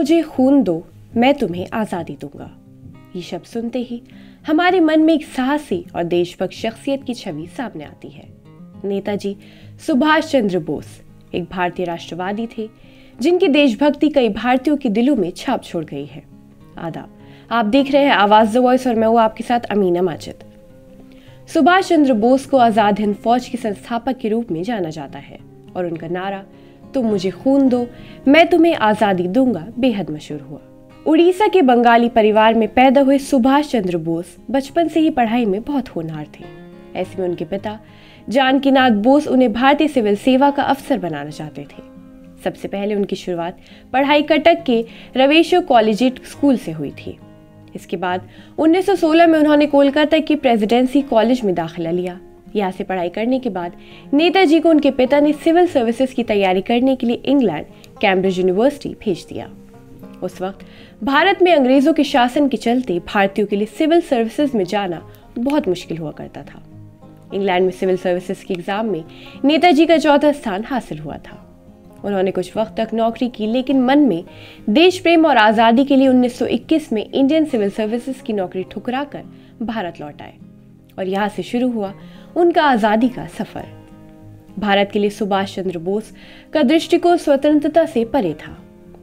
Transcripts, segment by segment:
मुझे खून दो, मैं तुम्हें आज़ादी दूंगा। ये शब्द सुनते ही हमारे मन में एक साहसी और देशभक्त शख्सियत की छवि सामने आती है। नेताजी सुभाष चंद्र बोस एक भारतीय राष्ट्रवादी थे जिनकी देशभक्ति कई भारतीयों के दिलों में छाप छोड़ गई है। आदाब, आप देख रहे हैं आवाज द वॉइस और मैं हूं आपके साथ अमीना माजिद। सुभाष चंद्र बोस को आजाद हिंद फौज के संस्थापक के रूप में जाना जाता है और उनका नारा तुम मुझे खून दो, मैं तुम्हें आजादी दूंगा बेहद मशहूर हुआ। उड़ीसा के बंगाली परिवार में पैदा हुए सुभाष चंद्र बोस बचपन से ही पढ़ाई में बहुत होनहार थे। ऐसे में उनके पिता जानकीनाथ बोस उन्हें भारतीय सिविल सेवा का अफसर बनाना चाहते थे। सबसे पहले उनकी शुरुआत पढ़ाई कटक के रवेशो कॉलेजिएट स्कूल से हुई थी। इसके बाद 1916 में उन्होंने कोलकाता की प्रेसिडेंसी कॉलेज में दाखिला लिया। यहाँ से पढ़ाई करने के बाद नेताजी को उनके पिता ने सिविल सर्विसेज की तैयारी करने के लिए इंग्लैंड कैम्ब्रिज यूनिवर्सिटी भेज दिया। उस वक्त भारत में अंग्रेजों के शासन के चलते भारतीयों के लिए सिविल सर्विसेज में जाना बहुत मुश्किल हुआ करता था। इंग्लैंड में सिविल सर्विसेज के एग्जाम में नेताजी का चौथा स्थान हासिल हुआ था। उन्होंने कुछ वक्त तक नौकरी की, लेकिन मन में देश प्रेम और आज़ादी के लिए 1921 में इंडियन सिविल सर्विसेज की नौकरी ठुकराकर भारत लौट आए और यहाँ से शुरू हुआ उनका आज़ादी का सफर। भारत के लिए सुभाष चंद्र बोस का दृष्टिकोण स्वतंत्रता से परे था।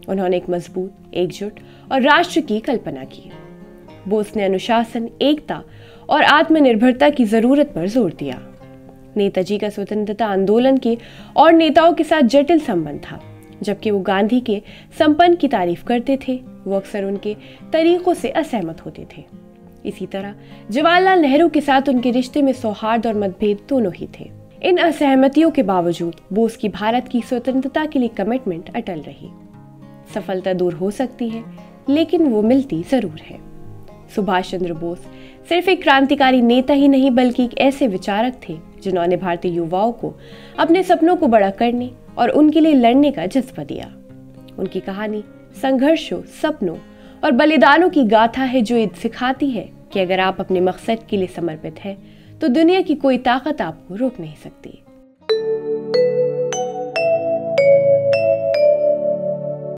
उन्होंने एक मजबूत, एकजुट और राष्ट्र की कल्पना की। बोस ने अनुशासन, एकता और आत्मनिर्भरता की जरूरत पर जोर दिया। नेताजी का स्वतंत्रता आंदोलन के और नेताओं के साथ जटिल संबंध था। जबकि वो गांधी के संपन्न की तारीफ करते थे, वो अक्सर उनके तरीकों से असहमत होते थे। इसी तरह जवाहरलाल नेहरू के साथ उनके रिश्ते में सौहार्द और मतभेद दोनों ही थे। इन असहमतियों के बावजूद बोस की भारत की स्वतंत्रता के लिए कमिटमेंट अटल रही। सफलता दूर हो सकती है, लेकिन वो मिलती जरूर है। सुभाष चंद्र बोस सिर्फ एक क्रांतिकारी नेता ही नहीं, बल्कि एक ऐसे विचारक थे जिन्होंने भारतीय युवाओं को अपने सपनों को बड़ा करने और उनके लिए लड़ने का जज्बा दिया। उनकी कहानी संघर्षों, सपनों और बलिदानों की गाथा है, जो ये सिखाती है कि अगर आप अपने मकसद के लिए समर्पित हैं, तो दुनिया की कोई ताकत आपको रोक नहीं सकती।